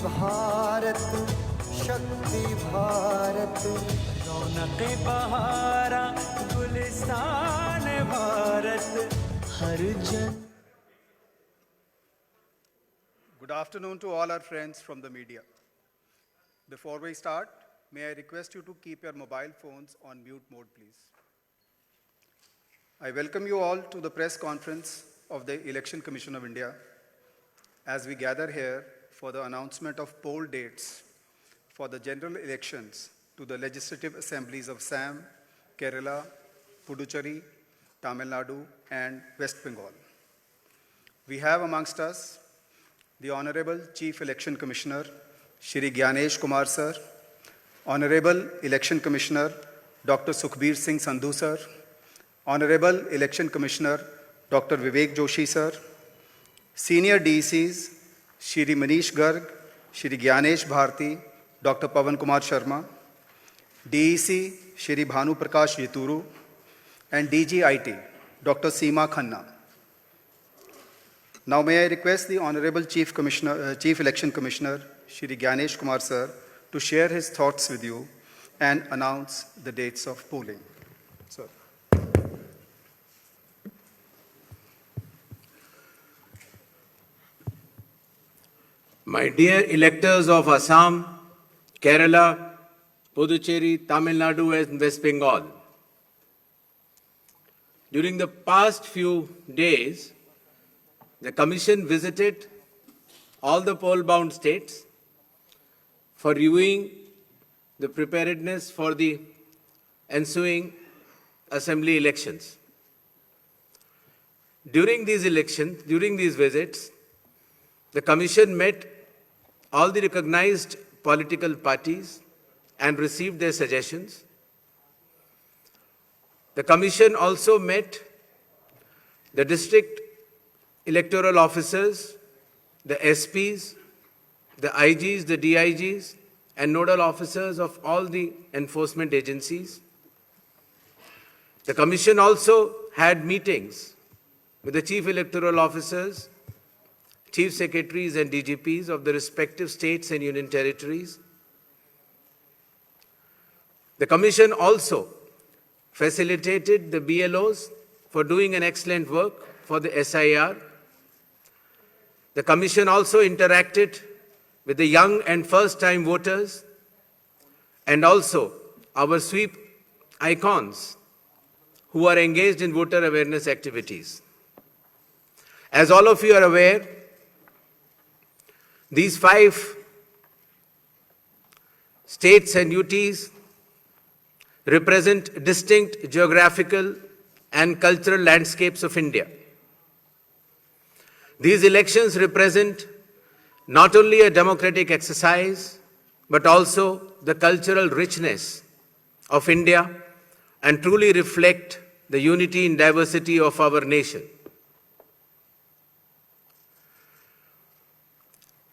भारत शक्ति भारत रौनक बहारा गुलिस्तान भारत हर जन. Good afternoon to all our friends from the media. Before we start, may I request you to keep your mobile phones on mute mode, please. I welcome you all to the press conference of the Election Commission of India as we gather here for the announcement of poll dates for the general elections to the legislative assemblies of Assam, Kerala, Puducherry, Tamil Nadu, and West Bengal. We have amongst us the Honorable Chief Election Commissioner, Shri Gyanesh Kumar Sir, Honorable Election Commissioner, Dr. Sukhbir Singh Sandhu Sir, Honorable Election Commissioner, Dr. Vivek Joshi Sir, Senior DECs, Shri Manish Garg, Shri Gyanesh Bharti, Dr. Pavan Kumar Sharma, DEC, Shri Bhanu Prakash Yituru, and DGIT, Dr. Seema Khanna. Now may I request the Honorable Chief Election Commissioner, Shri Gyanesh Kumar Sir, to share his thoughts with you and announce the dates of polling. Sir. My dear electors of Assam, Kerala, Puducherry, Tamil Nadu, and West Bengal, during the past few days, the Commission visited all the poll-bound states for reviewing the preparedness for the ensuing assembly elections. During these visits, the Commission met all the recognized political parties and received their suggestions. The Commission also met the district electoral officers, the SPs, the IGs, the DIGs, and nodal officers of all the enforcement agencies. The Commission also had meetings with the chief electoral officers, chief secretaries and DGPs of the respective states and union territories. The Commission also facilitated the BLOs for doing an excellent work for the SIR. The Commission also interacted with the young and first-time voters and also our sweep icons who are engaged in voter awareness activities. As all of you are aware, these 5 states and UTs represent distinct geographical and cultural landscapes of India. These elections represent not only a democratic exercise, but also the cultural richness of India and truly reflect the unity and diversity of our nation.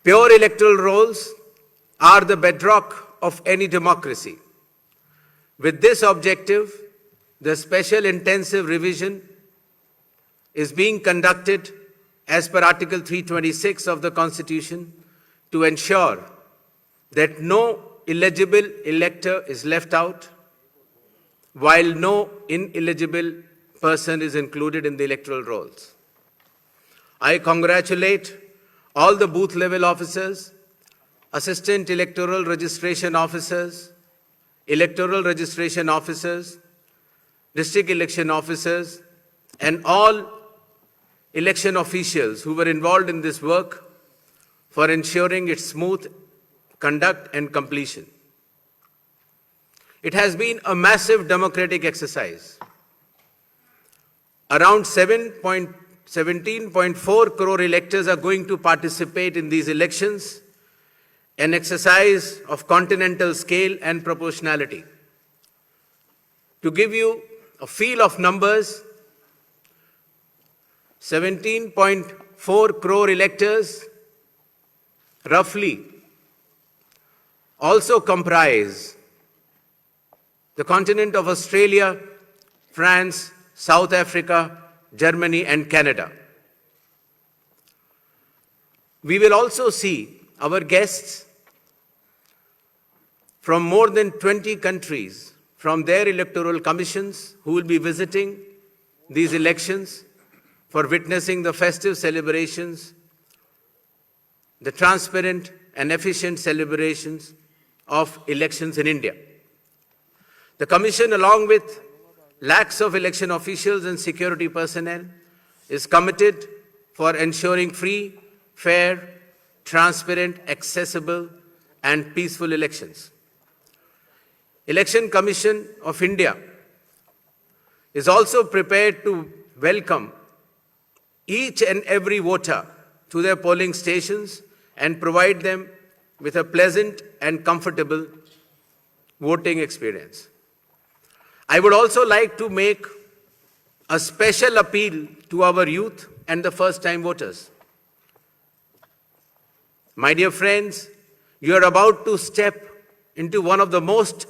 Pure electoral rolls are the bedrock of any democracy. With this objective, the special intensive revision is being conducted as per Article 326 of the Constitution to ensure that no illegible elector is left out, while no ineligible person is included in the electoral rolls. I congratulate all the booth level officers, assistant electoral registration officers, electoral registration officers, district election officers, and all election officials who were involved in this work for ensuring its smooth conduct and completion. It has been a massive democratic exercise. Around 17.4 crore electors are going to participate in these elections, an exercise of continental scale and proportionality. To give you a feel of numbers, 17.4 crore electors roughly also comprise the continent of Australia, France, South Africa, Germany, and Canada. We will also see our guests from more than 20 countries, from their electoral commissions, who will be visiting these elections for witnessing the festive celebrations, the transparent and efficient celebrations of elections in India. The Commission, along with lakhs of election officials and security personnel, is committed for ensuring free, fair, transparent, accessible, and peaceful elections. Election Commission of India is also prepared to welcome each and every voter to their polling stations and provide them with a pleasant and comfortable voting experience. I would also like to make a special appeal to our youth and the first-time voters. My dear friends, you are about to step into one of the most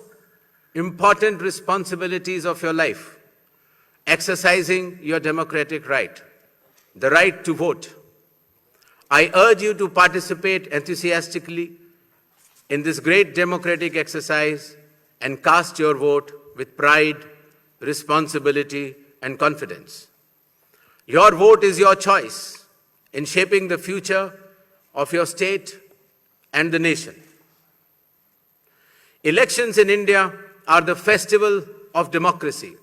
important responsibilities of your life, exercising your democratic right, the right to vote. I urge you to participate enthusiastically in this great democratic exercise and cast your vote with pride, responsibility, and confidence. Your vote is your choice in shaping the future of your state and the nation. Elections in India are the festival of democracy.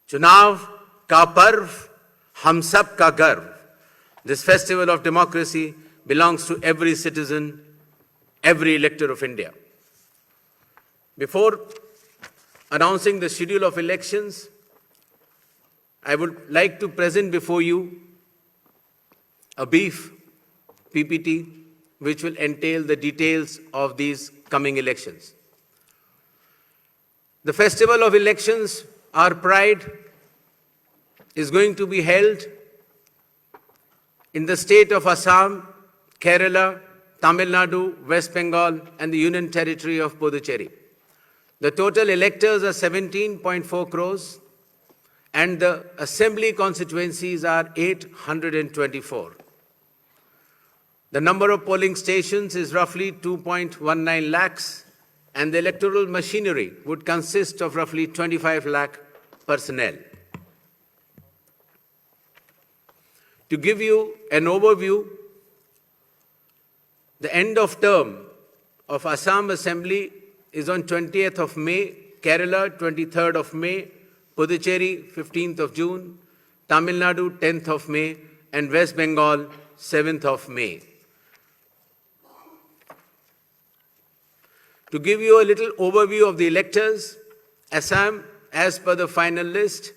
Chunav ka parv, hum sab ka garv. This festival of democracy belongs to every citizen, every elector of India. Before announcing the schedule of elections, I would like to present before you a brief PPT which will entail the details of these coming elections. The festival of elections, our pride, is going to be held in the state of Assam, Kerala, Tamil Nadu, West Bengal, and the Union Territory of Puducherry. The total electors are 17.4 crores, and the assembly constituencies are 824. The number of polling stations is roughly 2.19 lakhs, and the electoral machinery would consist of roughly 25 lakh personnel. To give you an overview, the end of term of Assam Assembly is on 20th of May, Kerala 23rd of May, Puducherry 15th of June, Tamil Nadu 10th of May, and West Bengal 7th of May. To give you a little overview of the electors, Assam, as per the final list,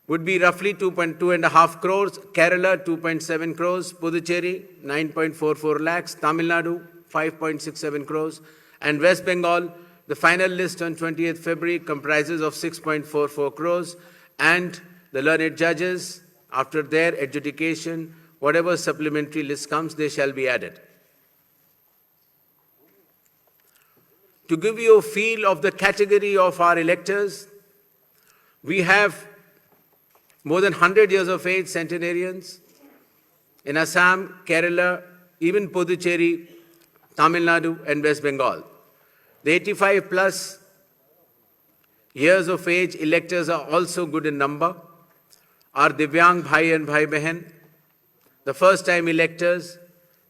would be roughly 2.5 crores, Kerala 2.7 crores, Puducherry 9.44 lakhs, Tamil Nadu 5.67 crores, and West Bengal, the final list on 20th February comprises of 6.44 crores, and the learned judges, after their adjudication, whatever supplementary list comes, they shall be added. To give you a feel of the category of our electors, we have more than 100 years of age centenarians in Assam, Kerala, even Puducherry, Tamil Nadu, and West Bengal. The 85 plus years of age electors are also good in number. Our Divyang Bhai and Bhai Behan, the first time electors,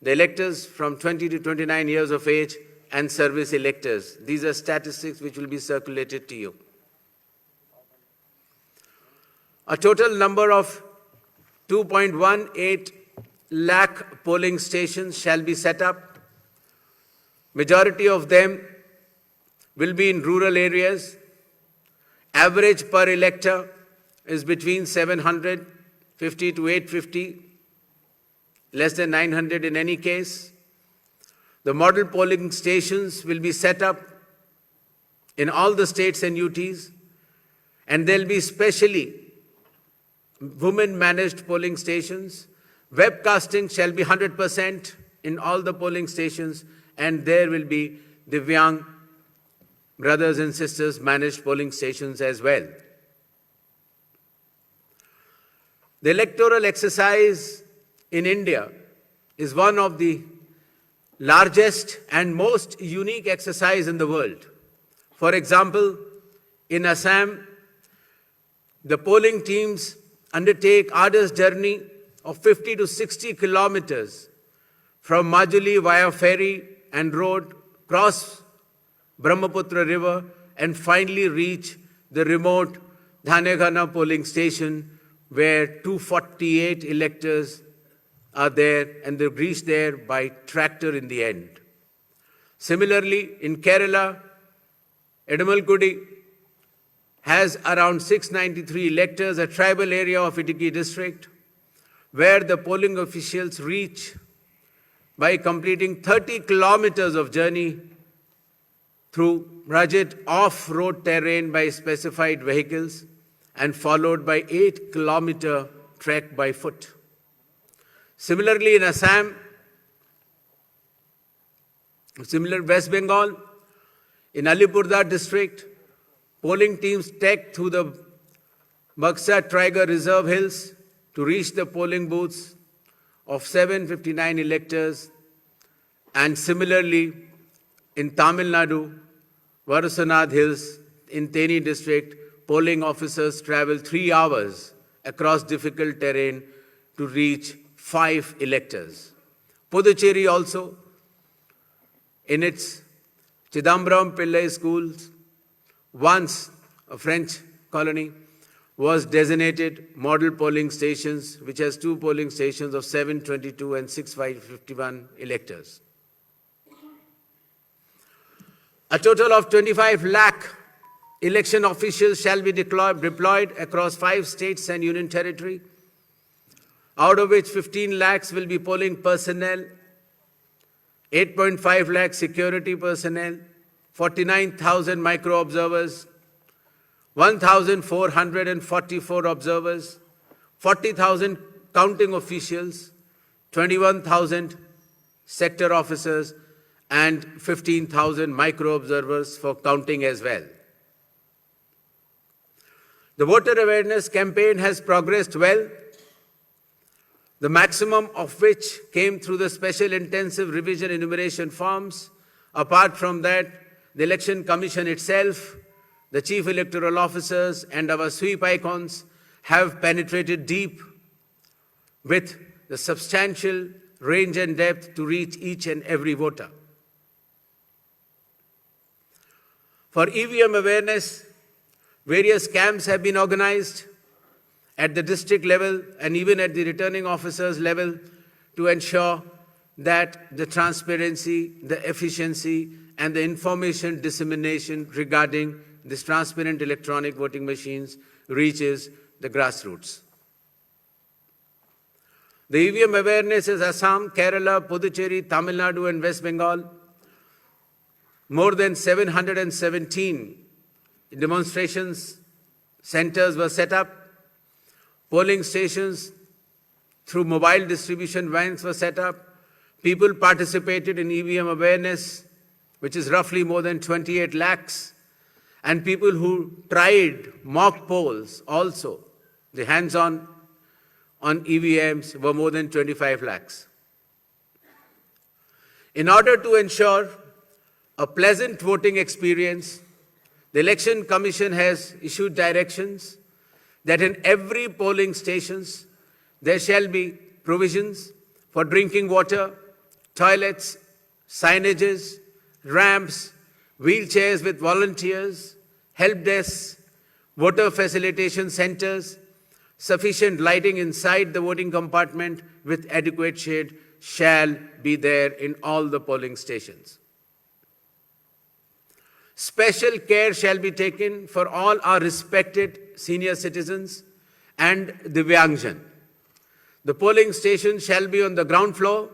the electors from 20 to 29 years of age, and service electors. These are statistics which will be circulated to you. A total number of 2.18 lakh polling stations shall be set up. Majority of them will be in rural areas. Average per elector is between 750 to 850, less than 900 in any case. The model polling stations will be set up in all the states and UTs, and they'll be specially women-managed polling stations. Webcasting shall be 100% in all the polling stations, and there will be Divyang brothers and sisters managed polling stations as well. The electoral exercise in India is one of the largest and most unique exercise in the world. For example, in Assam, the polling teams undertake arduous journey of 50 to 60 kilometers from Majuli via ferry and road, cross Brahmaputra River, and finally reach the remote Dhanegana polling station where 248 electors are there, and they reach there by tractor in the end. Similarly, in Kerala, Edamalkudi has around 693 electors, a tribal area of Idukki district, where the polling officials reach by completing 30 kilometers of journey through rugged off-road terrain by specified vehicles and followed by 8-kilometer trek by foot. Similarly, in Assam, West Bengal, in Alipurduar district, polling teams trek through the Baksa Tiger Reserve Hills to reach the polling booths of 759 electors. And similarly, in Tamil Nadu, Varasanad Hills, in Theni district, polling officers travel 3 hours across difficult terrain to reach 5 electors. Puducherry also, in its Chidambaram Pillai schools, once a French colony, was designated model polling stations, which has 2 polling stations of 722 and 651 electors. A total of 25 lakh election officials shall be deployed across 5 states and union territory, out of which 15 lakhs will be polling personnel, 8.5 lakh security personnel, 49,000 micro-observers, 1,444 observers, 40,000 counting officials, 21,000 sector officers, and 15,000 micro-observers for counting as well. The voter awareness campaign has progressed well, the maximum of which came through the special intensive revision enumeration forms. Apart from that, the Election Commission itself, the Chief Electoral Officers, and our sweep icons have penetrated deep with the substantial range and depth to reach each and every voter. For EVM awareness, various camps have been organized at the district level and even at the returning officers level to ensure that the transparency, the efficiency, and the information dissemination regarding these transparent electronic voting machines reaches the grassroots. The EVM awareness is Assam, Kerala, Puducherry, Tamil Nadu, and West Bengal. More than 717 demonstrations centers were set up. Polling stations through mobile distribution vans were set up. People participated in EVM awareness, which is roughly more than 28 lakhs. And people who tried mock polls also, the hands-on on EVMs, were more than 25 lakhs. In order to ensure a pleasant voting experience, the Election Commission has issued directions that in every polling stations there shall be provisions for drinking water, toilets, signages, ramps, wheelchairs with volunteers, help desks, voter facilitation centers, sufficient lighting inside the voting compartment with adequate shade shall be there in all the polling stations. Special care shall be taken for all our respected senior citizens and Divyangjan. The polling station shall be on the ground floor.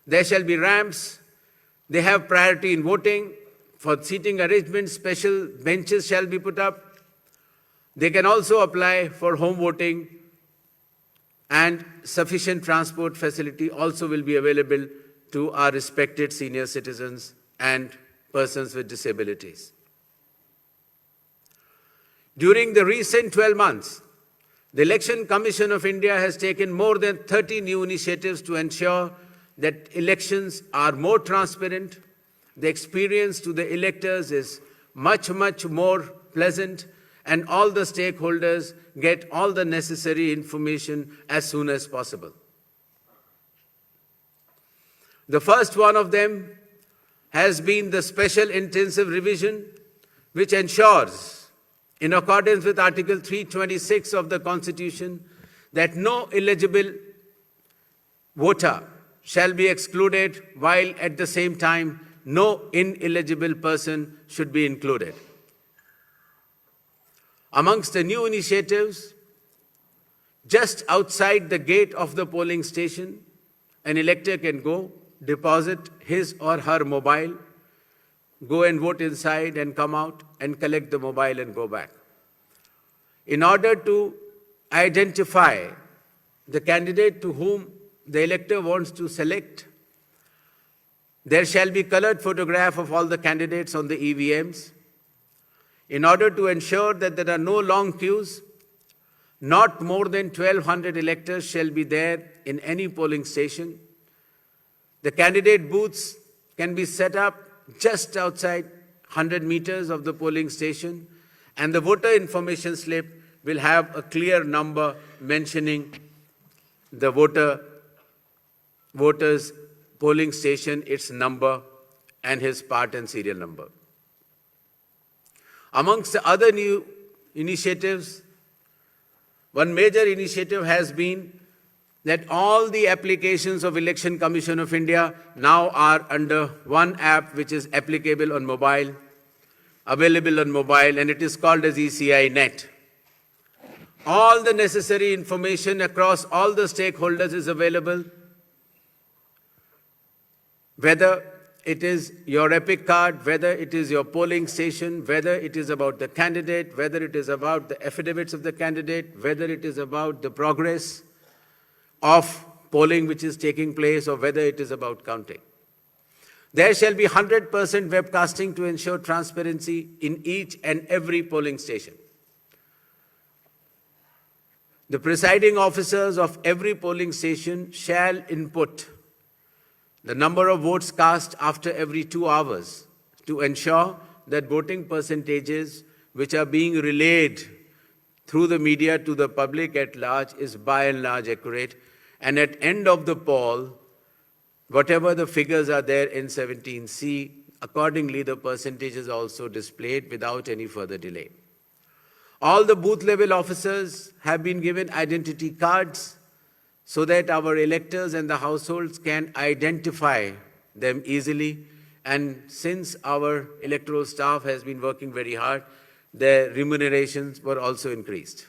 There shall be ramps. They have priority in voting. For seating arrangements, special benches shall be put up. They can also apply for home voting, and sufficient transport facility also will be available to our respected senior citizens and persons with disabilities. During the recent 12 months, the Election Commission of India has taken more than 30 new initiatives to ensure that elections are more transparent, the experience to the electors is much, much more pleasant, and all the stakeholders get all the necessary information as soon as possible. The first one of them has been the special intensive revision, which ensures, in accordance with Article 326 of the Constitution, that no eligible voter shall be excluded, while at the same time no ineligible person should be included. Amongst the new initiatives, just outside the gate of the polling station, an elector can go, deposit his or her mobile, go and vote inside and come out and collect the mobile and go back. In order to identify the candidate to whom the elector wants to select, there shall be colored photograph of all the candidates on the EVMs. In order to ensure that there are no long queues, not more than 1,200 electors shall be there in any polling station. The candidate booths can be set up just outside 100 meters of the polling station, and the voter information slip will have a clear number mentioning the voter's polling station, its number, and his part and serial number. Amongst the other new initiatives, one major initiative has been that all the applications of Election Commission of India now are under one app which is applicable on mobile, available on mobile, and it is called as ECI Net. All the necessary information across all the stakeholders is available, whether it is your EPIC card, whether it is your polling station, whether it is about the candidate, whether it is about the affidavits of the candidate, whether it is about the progress of polling which is taking place, or whether it is about counting. There shall be 100% webcasting to ensure transparency in each and every polling station. The presiding officers of every polling station shall input the number of votes cast after every 2 hours to ensure that voting percentages which are being relayed through the media to the public at large is by and large accurate. And at end of the poll, whatever the figures are there in 17C, accordingly the percentage is also displayed without any further delay. All the booth level officers have been given identity cards so that our electors and the households can identify them easily. And since our electoral staff has been working very hard, their remunerations were also increased.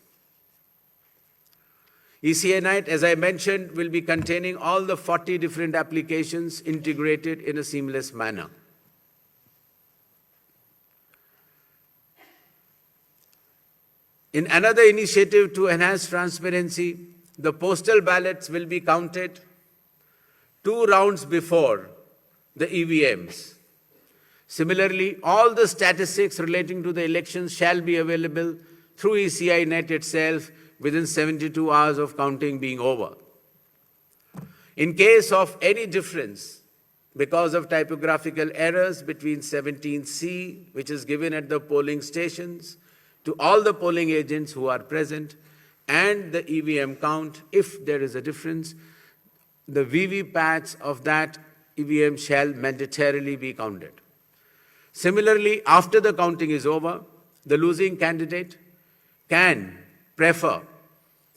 ECI Night, as I mentioned, will be containing all the 40 different applications integrated in a seamless manner. In another initiative to enhance transparency, the postal ballots will be counted 2 rounds before the EVMs. Similarly, all the statistics relating to the elections shall be available through ECI Net itself within 72 hours of counting being over. In case of any difference because of typographical errors between 17C, which is given at the polling stations, to all the polling agents who are present, and the EVM count, if there is a difference, the VVPATs of that EVM shall mandatorily be counted. Similarly, after the counting is over, the losing candidate can prefer,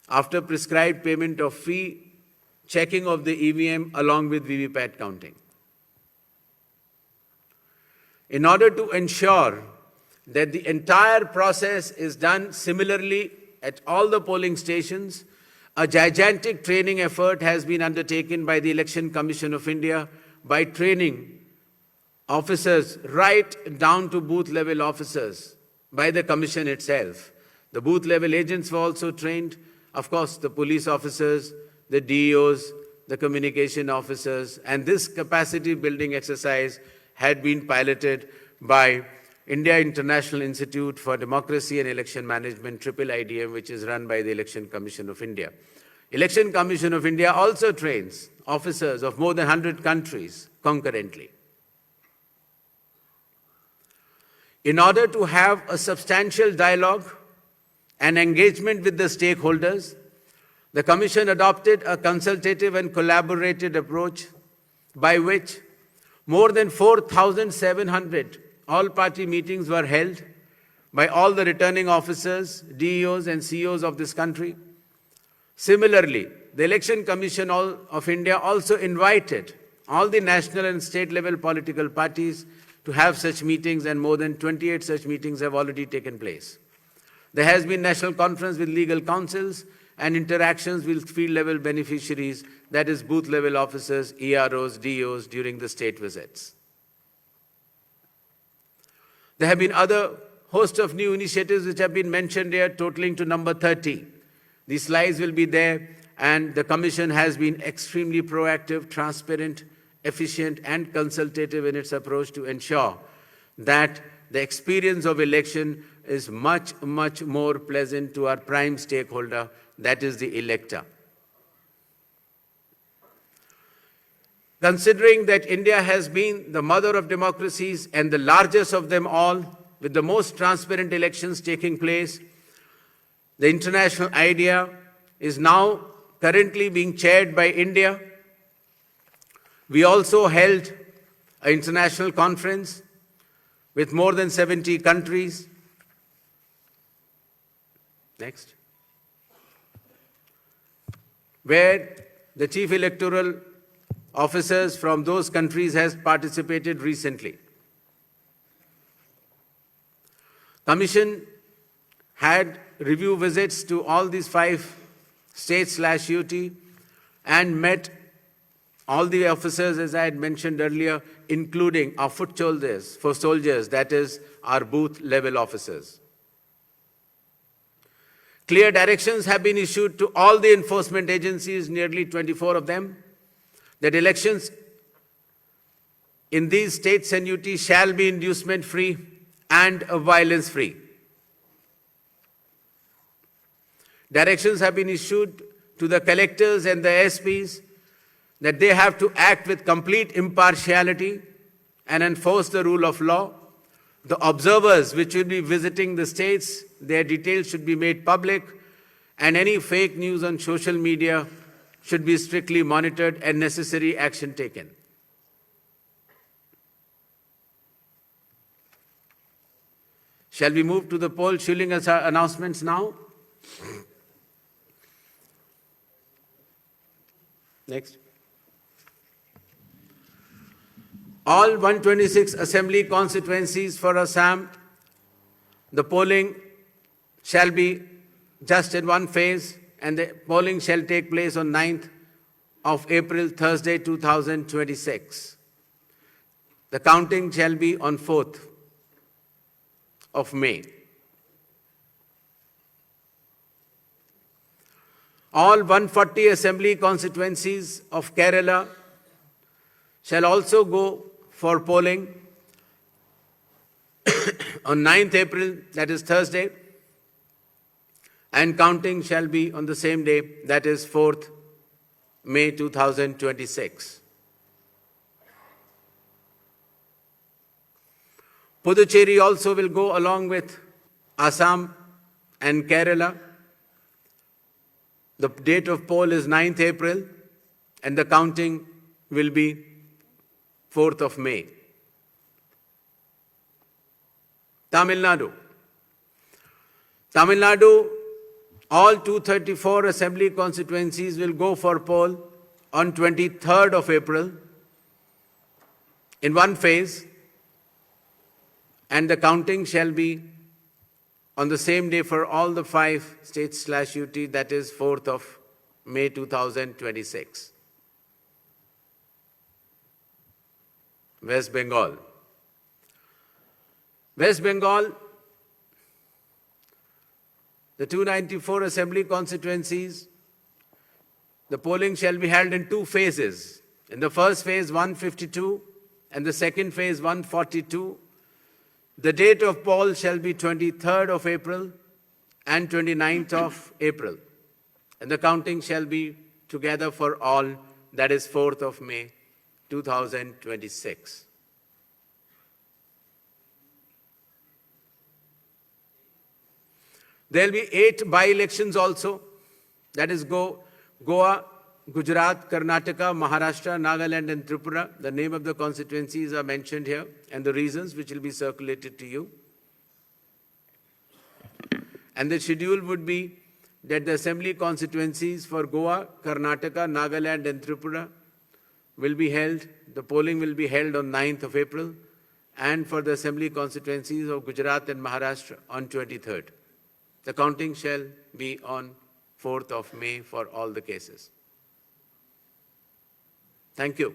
after prescribed payment of fee, checking of the EVM along with VVPAT counting. In order to ensure that the entire process is done similarly at all the polling stations, a gigantic training effort has been undertaken by the Election Commission of India by training officers right down to booth level officers by the Commission itself. The booth level agents were also trained, of course, the police officers, the DEOs, the communication officers, and this capacity building exercise had been piloted by India International Institute for Democracy and Election Management, IIIDM, which is run by the Election Commission of India. Election Commission of India also trains officers of more than 100 countries concurrently. In order to have a substantial dialogue and engagement with the stakeholders, the Commission adopted a consultative and collaborative approach by which more than 4,700 all-party meetings were held by all the returning officers, DEOs and CEOs of this country. Similarly, the Election Commission of India also invited all the national and state-level political parties to have such meetings, and more than 28 such meetings have already taken place. There has been national conference with legal councils and interactions with field-level beneficiaries, that is booth-level officers, EROs, DOs, during the state visits. There have been other host of new initiatives which have been mentioned here, totaling to number 30. These slides will be there, and the Commission has been extremely proactive, transparent, efficient and consultative in its approach to ensure that the experience of election is much, much more pleasant to our prime stakeholder, that is the elector. Considering that India has been the mother of democracies and the largest of them all, with the most transparent elections taking place, the international idea is now currently being chaired by India. We also held an international conference with more than 70 countries. Next. Where the chief electoral officers from those countries has participated recently. Commission had review visits to all these 5 states/UT and met all the officers, as I had mentioned earlier, including our foot soldiers, that is our booth-level officers. Clear directions have been issued to all the enforcement agencies, nearly 24 of them, that elections in these states and UT shall be inducement-free and violence-free. Directions have been issued to the collectors and the SPs that they have to act with complete impartiality and enforce the rule of law. The observers which will be visiting the states, their details should be made public, and any fake news on social media should be strictly monitored and necessary action taken. Shall we move to the poll shilling announcements now? Next. All 126 assembly constituencies for Assam, the polling shall be just in one phase, and the polling shall take place on 9th of April, Thursday, 2026. The counting shall be on 4th of May. All 140 assembly constituencies of Kerala shall also go for polling on 9th April, that is Thursday, and counting shall be on the same day, that is 4th May 2026. Puducherry also will go along with Assam and Kerala. The date of poll is 9th April, and the counting will be 4th of May. Tamil Nadu. Tamil Nadu, all 234 assembly constituencies will go for poll on 23rd of April in one phase, and the counting shall be on the same day for all the 5 states/UT, that is 4th of May 2026. West Bengal. West Bengal, the 294 assembly constituencies, the polling shall be held in 2 phases. In the first phase, 152, and the second phase, 142. The date of poll shall be 23rd of April and 29th of April. And the counting shall be together for all, that is 4th of May, 2026. There will be 8 by-elections also, that is Goa, Gujarat, Karnataka, Maharashtra, Nagaland and Tripura. The name of the constituencies are mentioned here and the reasons which will be circulated to you. And the schedule would be that the assembly constituencies for Goa, Karnataka, Nagaland and Tripura will be held, the polling will be held on 9th of April, and for the assembly constituencies of Gujarat and Maharashtra on 23rd. The counting shall be on 4th of May for all the cases. Thank you.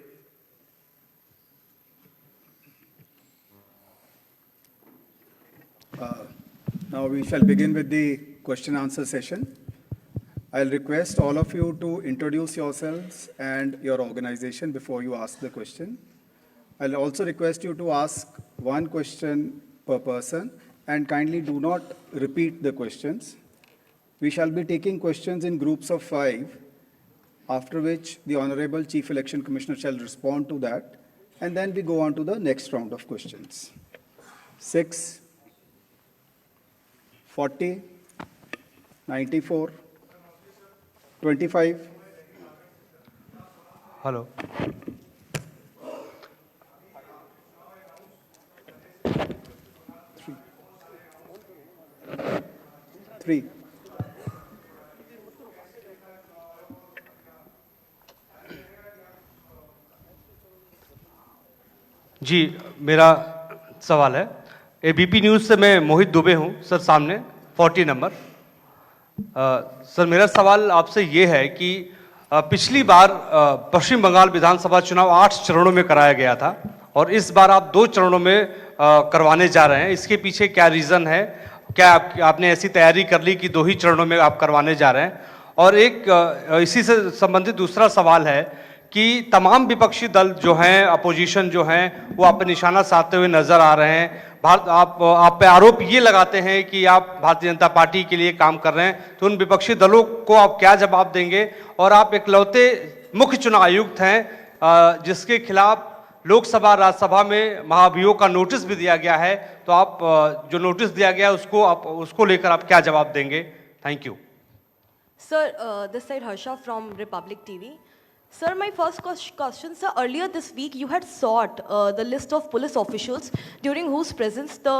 Now we shall begin with the question answer session. I'll request all of you to introduce yourselves and your organization before you ask the question. I'll also request you to ask one question per person and kindly do not repeat the questions. We shall be taking questions in groups of 5, after which the Honorable Chief Election Commissioner shall respond to that, and then we go on to the next round of questions. 6, 40, 94, 25. Hello. 3. जी, मेरा सवाल है ABP news से मैं मोहित दुबे हूं sir, सामने 40 number. Sir मेरा सवाल आपसे ये है कि पिछली बार पश्चिम बंगाल विधानसभा चुनाव 8 चरणों में कराया गया था और इस बार आप 2 चरणों में करवाने जा रहे हैं। इसके पीछे क्या रीज़न है? क्या आपने ऐसी तैयारी कर ली कि 2 ही चरणों में आप करवाने जा रहे हैं? और एक इसी से संबंधित दूसरा सवाल है कि तमाम विपक्षी दल जो हैं, अपोजिशन जो हैं, वो आप पे निशाना साधते हुए नजर आ रहे हैं। आप पे आरोप ये लगाते हैं कि आप भारतीय जनता पार्टी के लिए काम कर रहे हैं, तो उन विपक्षी दलों को आप क्या जवाब देंगे? और आप इकलौते मुख्य चुनाव आयुक्त हैं जिसके खिलाफ लोकसभा राज्यसभा में महाभियोग का नोटिस भी दिया गया है, तो आप जो नोटिस दिया गया है उसको लेकर आप क्या जवाब देंगे? Thank you sir. This side Harsha from Republic TV. Sir, my first question, sir, earlier this week you had sought the list of police officials during whose presence the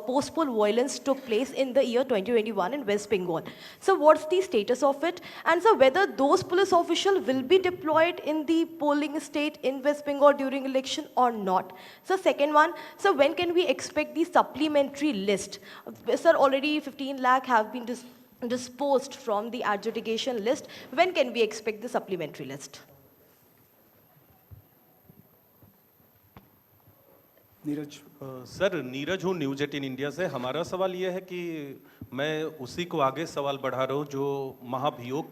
post-poll violence took place in the year 2021 in West Bengal. So what's the status of it? And sir, whether those police officials will be deployed in the polling state in West Bengal during election or not? So second one, so when can we expect the supplementary list? Sir, already 15 lakh have been disposed from the adjudication list. When can we expect the supplementary list? Neeraj. Sir Neeraj हूँ news 18 India से। हमारा सवाल ये है कि मैं उसी को आगे सवाल बढ़ा रहा हूँ जो महाभियोग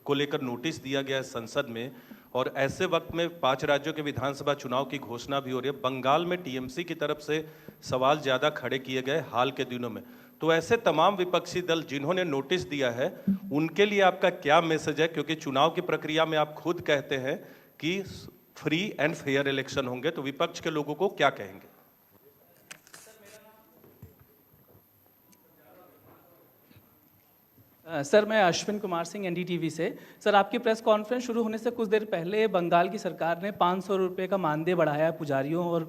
को लेकर नोटिस दिया गया है संसद में, और ऐसे वक्त में 5 राज्यों के विधानसभा चुनाव की घोषणा भी हो रही है। बंगाल में टीएमसी की तरफ से सवाल ज़्यादा खड़े किए गए हाल के दिनों में, तो ऐसे तमाम विपक्षी दल जिन्होंने नोटिस दिया है उनके लिए आपका क्या मैसेज है? क्योंकि चुनाव की प्रक्रिया में आप खुद कहते हैं कि फ्री एंड फेयर इलेक्शन होंगे, तो विपक्ष के लोगों को क्या कहेंगे? सर मैं अश्विन कुमार सिंह एनडीटीवी से। सर आपकी प्रेस कॉन्फ्रेंस शुरू होने से कुछ देर पहले बंगाल की सरकार ने 500 रुपये का मानदेय बढ़ाया पुजारियों और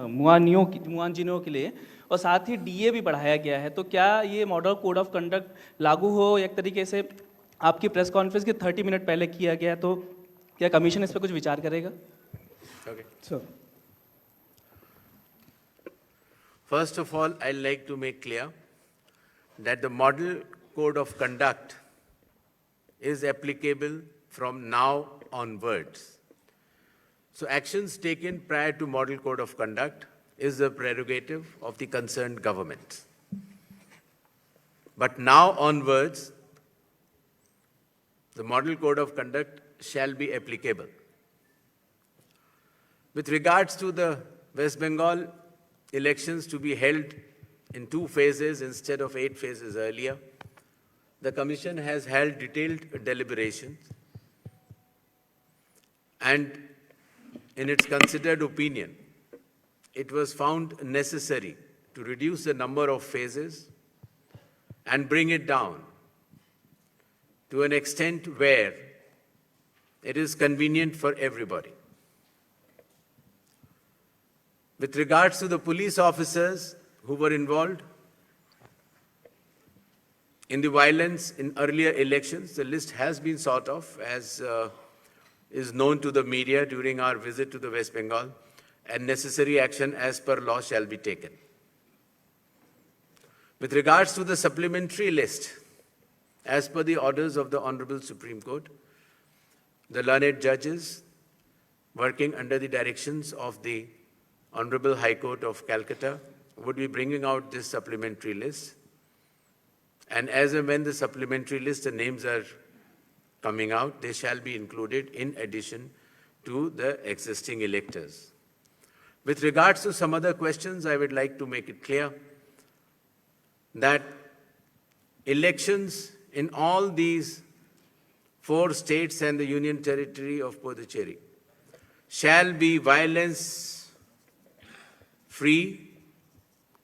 मुआजिनों के लिए, और साथ ही डीए भी बढ़ाया गया है। तो क्या ये मॉडल कोड ऑफ कंडक्ट लागू हो एक तरीके से आपकी प्रेस कॉन्फ्रेंस के 30 मिनट पहले किया गया, तो क्या कमीशन इस पर कुछ विचार करेगा? Okay. So, First of all, I'd like to make clear that the model code of conduct is applicable from now onwards. So actions taken prior to model code of conduct is the prerogative of the concerned government. But now onwards, the model code of conduct shall be applicable. With regards to the West Bengal elections to be held in 2 phases instead of 8 phases earlier, the Commission has held detailed deliberations, and in its considered opinion, it was found necessary to reduce the number of phases and bring it down to an extent where it is convenient for everybody. With regards to the police officers who were involved in the violence in earlier elections, the list has been sort of, as is known to the media during our visit to the West Bengal, and necessary action as per law shall be taken. With regards to the supplementary list, as per the orders of the Honorable Supreme Court, the learned judges working under the directions of the Honorable High Court of Calcutta would be bringing out this supplementary list. And as and when the supplementary list, the names are coming out, they shall be included in addition to the existing electors. With regards to some other questions, I would like to make it clear that elections in all these 4 states and the Union Territory of Puducherry shall be violence-free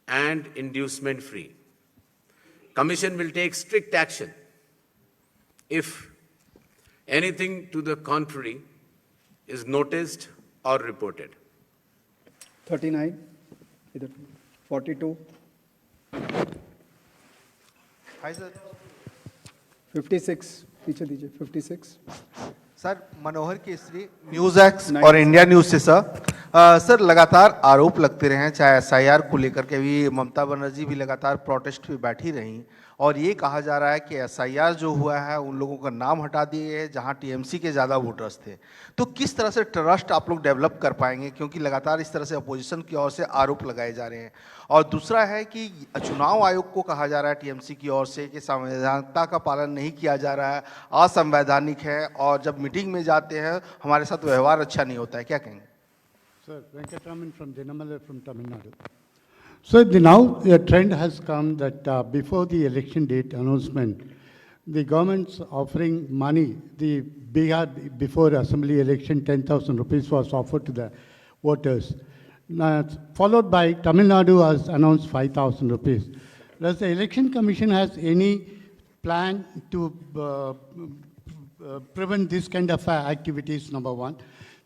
and inducement-free. Commission will take strict action if anything to the contrary is noticed or reported. 39, 42, hi sir 56, पीछे दीजिए 56. Sir मनोहर Kesari news x और India news से sir लगातार आरोप लगते रहे हैं, चाहे एसआईआर को लेकर के भी ममता बनर्जी भी लगातार प्रोटेस्ट पे बैठी रहीं, और ये कहा जा रहा है कि एसआईआर जो हुआ है उन लोगों का नाम हटा दिए गए जहां टीएमसी के ज़्यादा वोटर्स थे। तो किस तरह से ट्रस्ट आप लोग डेवलप कर पाएंगे, क्योंकि लगातार इस तरह से अपोजिशन की ओर से आरोप लगाए जा रहे हैं। और दूसरा है कि चुनाव आयोग को कहा जा रहा है टीएमसी की ओर से कि संवैधानिकता का पालन नहीं किया जा रहा है, असंवैधानिक है, और जब मीटिंग में जाते हैं हमारे साथ व्यवहार अच्छा नहीं होता है, क्या कहेंगे? Sir, Venkataraman from Dinamala from Tamil Nadu. So now the trend has come that before the election date announcement, the government's offering money. The Bihar before assembly election, 10,000 rupees was offered to the voters. Now, followed by Tamil Nadu has announced 5,000 rupees. Does the election commission has any plan to prevent this kind of activities? Number one.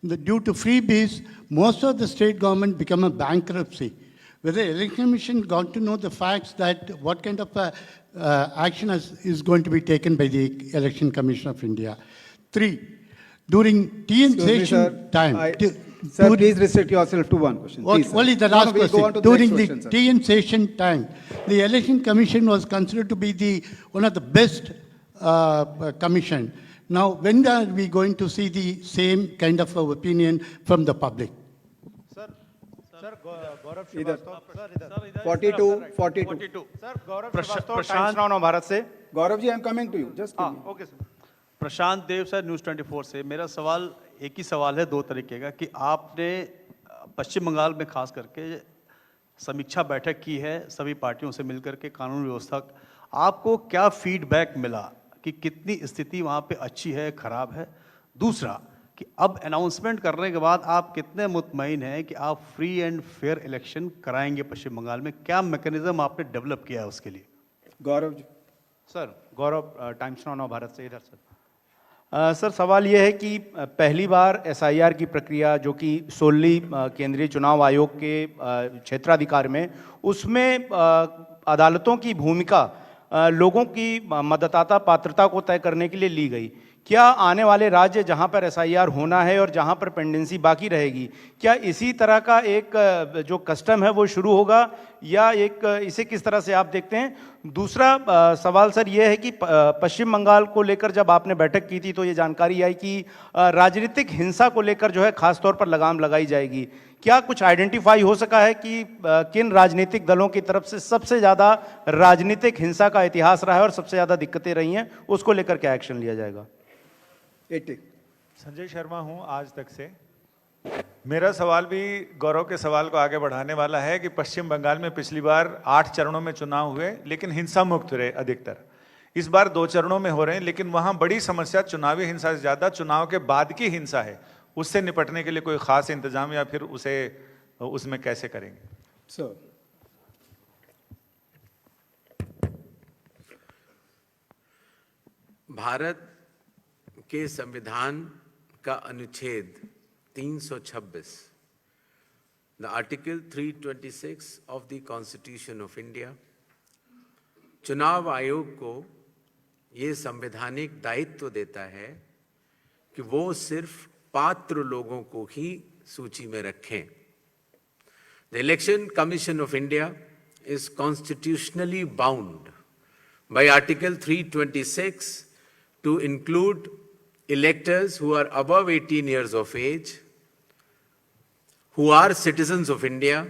Due to freebies, most of the state government become a bankruptcy. Whether the election commission got to know the facts that what kind of action is going to be taken by the Election Commission of India. 3, during TN session time. Sir, please restrict yourself to one question. Please, only the last question. During the TN session time, the Election Commission was considered to be one of the best commission. Now, when are we going to see the same kind of opinion from the public? Sir Gaurav इधर Srivastava 42. Sir Gaurav Srivastava Times Now Bharat से। Gaurav ji, I am coming to you, just okay sir. Prashant Dev sir, news 24 से। मेरा सवाल एक ही सवाल है, 2 तरीके का, कि आपने पश्चिम बंगाल में खास करके समीक्षा बैठक की है सभी पार्टियों से मिलकर के, कानून व्यवस्था, आपको क्या फीडबैक मिला कि कितनी स्थिति वहाँ पे अच्छी है, खराब है? दूसरा कि अब अनाउंसमेंट करने के बाद आप कितने मुतमईन हैं कि आप फ्री एंड फेयर इलेक्शन कराएंगे पश्चिम बंगाल में? क्या मैकेनिज्म आपने डेवलप किया है उसके लिए? गौरव जी। सर गौरव टाइम्स नाउ भारत से। इधर सर सर सवाल ये है कि पहली बार एसआईआर की प्रक्रिया जो कि सोलली केंद्रीय चुनाव आयोग के क्षेत्राधिकार में, उसमें अदालतों की भूमिका लोगों की मतदाता पात्रता को तय करने के लिए ली गई। क्या आने वाले राज्य जहां पर एसआईआर होना है और जहां पर पेंडेंसी बाकी रहेगी, क्या इसी तरह का एक जो कस्टम है वो शुरू होगा, या एक इसे किस तरह से आप देखते हैं? दूसरा सवाल सर ये है कि पश्चिम बंगाल को लेकर जब आपने बैठक की थी तो ये जानकारी आई कि राजनीतिक हिंसा को लेकर जो है खास तौर पर लगाम लगाई जाएगी। क्या कुछ आइडेंटिफाई हो सका है कि किन राजनीतिक दलों की तरफ से सबसे ज़्यादा राजनीतिक हिंसा का इतिहास रहा है और सबसे ज़्यादा दिक्कतें रही हैं, उसको लेकर क्या एक्शन लिया जाएगा? 80। संजय शर्मा हूं आज तक से। मेरा सवाल भी गौरव के सवाल को आगे बढ़ाने वाला है कि पश्चिम बंगाल में पिछली बार 8 चरणों में चुनाव हुए, लेकिन हिंसा मुक्त रहे अधिकतर। इस बार 2 चरणों में हो रहे हैं, लेकिन वहां बड़ी समस्या चुनावी हिंसा से ज्यादा चुनाव के बाद की हिंसा है। उससे निपटने के लिए कोई खास इंतजाम या फिर उसमें कैसे करेंगे? Sir. भारत के संविधान का अनुच्छेद 326, the article 326 of the constitution of India, चुनाव आयोग को ये संवैधानिक दायित्व देता है कि वो सिर्फ पात्र लोगों को ही सूची में रखें। The election commission of India is constitutionally bound by Article 326 to include electors who are above 18 years of age, who are citizens of India,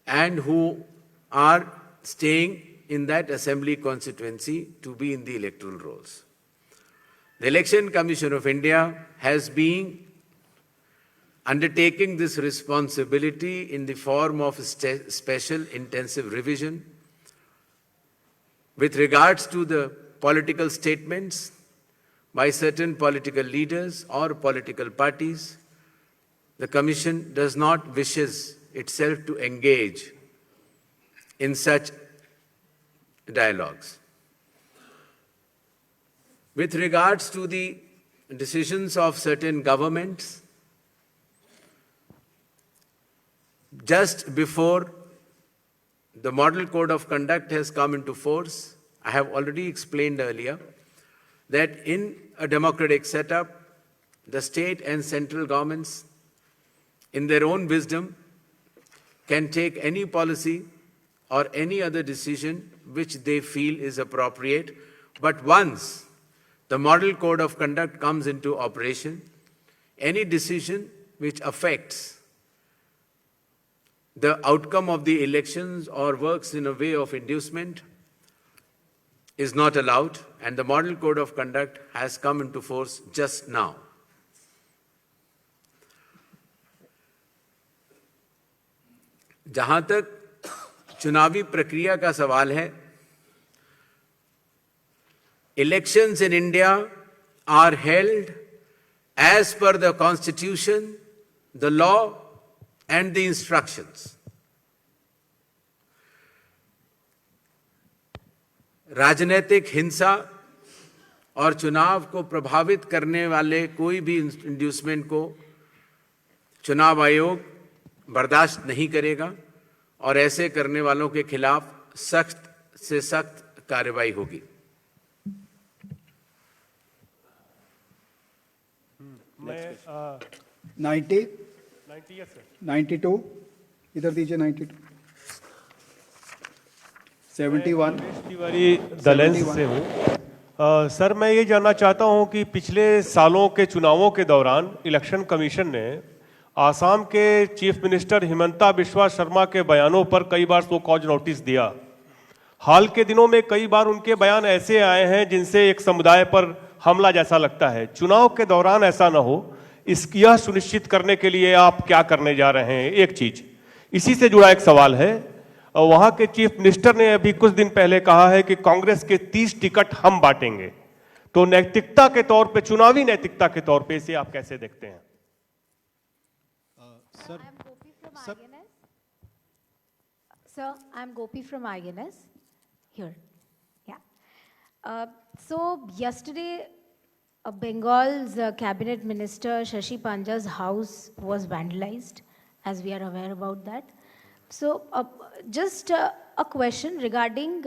and who are staying in that assembly constituency to be in the electoral rolls. The Election Commission of India has been undertaking this responsibility in the form of special intensive revision with regards to the political statements by certain political leaders or political parties. The Commission does not wishes itself to engage in such dialogues. With regards to the decisions of certain governments, just before the Model Code of Conduct has come into force, I have already explained earlier that in a democratic setup, the state and central governments, in their own wisdom, can take any policy or any other decision which they feel is appropriate. But once the Model Code of Conduct comes into operation, any decision which affects the outcome of the elections or works in a way of inducement is not allowed, and the Model Code of Conduct has come into force just now. जहां तक चुनावी प्रक्रिया का सवाल है, elections in India are held as per the Constitution, the law, and the instructions. राजनीतिक हिंसा और चुनाव को प्रभावित करने वाले कोई भी इंड्यूसमेंट को चुनाव आयोग बर्दाश्त नहीं करेगा और ऐसे करने वालों के खिलाफ सख्त से सख्त कार्रवाई होगी। 92 इधर दीजिए 92 71 तिवारी दलेंस से हूँ। सर मैं ये जानना चाहता हूँ कि पिछले सालों के चुनावों के दौरान इलेक्शन कमीशन ने आसाम के चीफ मिनिस्टर हिमंता बिस्वा शर्मा के बयानों पर कई बार सो कॉज नोटिस दिया। हाल के दिनों में कई बार उनके बयान ऐसे आए हैं जिनसे एक समुदाय पर हमला जैसा लगता है। चुनाव के दौरान ऐसा ना हो, यह सुनिश्चित करने के लिए आप क्या करने जा रहे हैं? एक चीज इसी से जुड़ा एक सवाल है, वहां के चीफ मिनिस्टर ने अभी कुछ दिन पहले कहा है कि कांग्रेस के 30 टिकट हम बांटेंगे, तो नैतिकता के तौर पे, चुनावी नैतिकता के तौर पे इसे आप कैसे देखते हैं? Sir, I'm Gopi from INS. Here. Yeah. So yesterday, Bengal's cabinet minister Shashi Panja's house was vandalized, as we are aware about that. So just a question regarding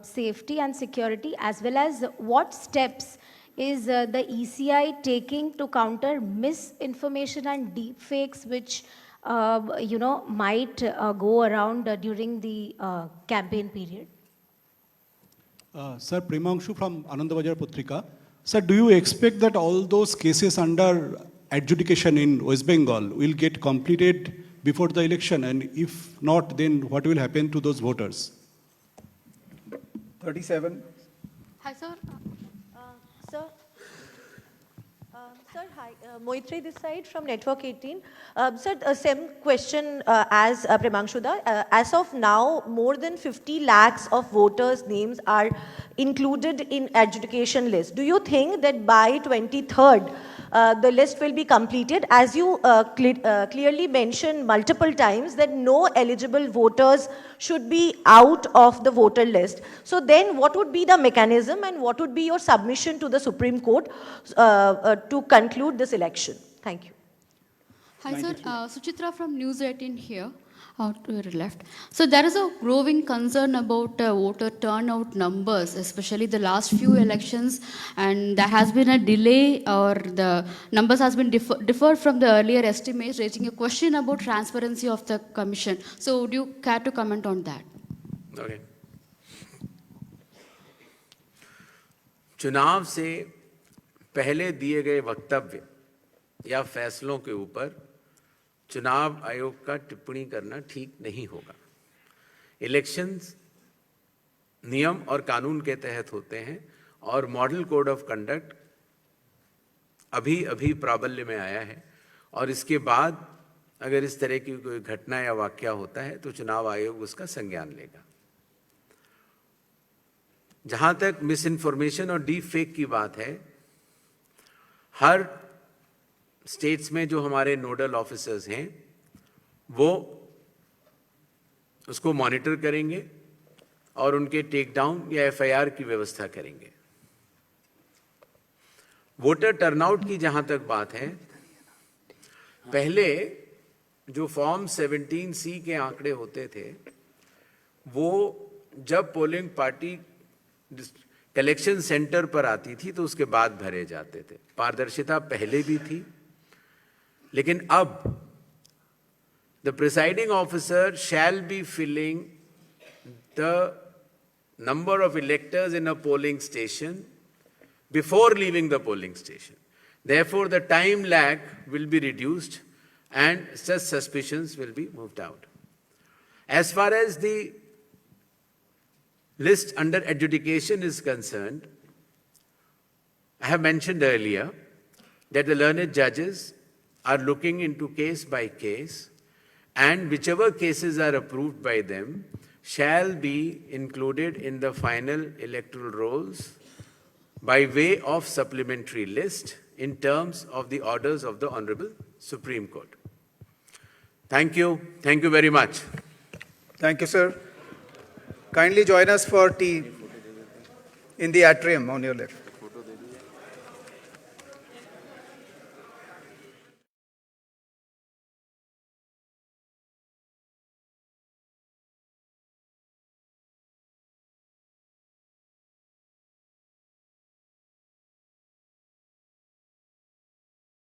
safety and security, as well as what steps is the ECI taking to counter misinformation and deepfakes, which might go around during the campaign period? Sir, Premanshu from Anandabajar Putrika. Sir, do you expect that all those cases under adjudication in West Bengal will get completed before the election? And if not, then what will happen to those voters? 37. Hi, sir. Sir. Sir, hi. Moitri this side from Network 18. Sir, same question as Premanshuda. As of now, more than 50 lakhs of voters' names are included in adjudication list. Do you think that by 23rd, the list will be completed? As you clearly mentioned multiple times that no eligible voters should be out of the voter list. So then what would be the mechanism and what would be your submission to the Supreme Court to conclude this election? Thank you. Hi sir, Suchitra from News 18 here, to your left. So there is a growing concern about voter turnout numbers, especially the last few elections, and there has been a delay or the numbers has been differed from the earlier estimates, raising a question about transparency of the commission. So would you care to comment on that? Okay. चुनाव से पहले दिए गए वक्तव्य या फैसलों के ऊपर चुनाव आयोग का टिप्पणी करना ठीक नहीं होगा। इलेक्शंस नियम और कानून के तहत होते हैं और मॉडल कोड ऑफ कंडक्ट अभी प्राबल्य में आया है और इसके बाद अगर इस तरह की कोई घटना या वाकया होता है तो चुनाव आयोग उसका संज्ञान लेगा। जहां तक मिस इन्फॉर्मेशन और डीप फेक की बात है, हर स्टेट्स में जो हमारे नोडल ऑफिसर्स हैं वो उसको मॉनिटर करेंगे और उनके टेक डाउन या एफआईआर की व्यवस्था करेंगे। वोटर टर्नआउट की जहां तक बात है, पहले जो फॉर्म 17C के आंकड़े होते थे वो जब पोलिंग पार्टी कलेक्शन सेंटर पर आती थी तो उसके बाद भरे जाते थे। पारदर्शिता पहले भी थी, लेकिन अब the presiding officer shall be filling the number of electors in a polling station before leaving the polling station. Therefore, the time lag will be reduced and such suspicions will be moved out. As far as the list under adjudication is concerned, I have mentioned earlier that the learned judges are looking into case by case, and whichever cases are approved by them shall be included in the final electoral rolls by way of supplementary list in terms of the orders of the Honorable Supreme Court. Thank you. Thank you very much. Thank you, sir. Kindly join us for tea in the atrium on your left.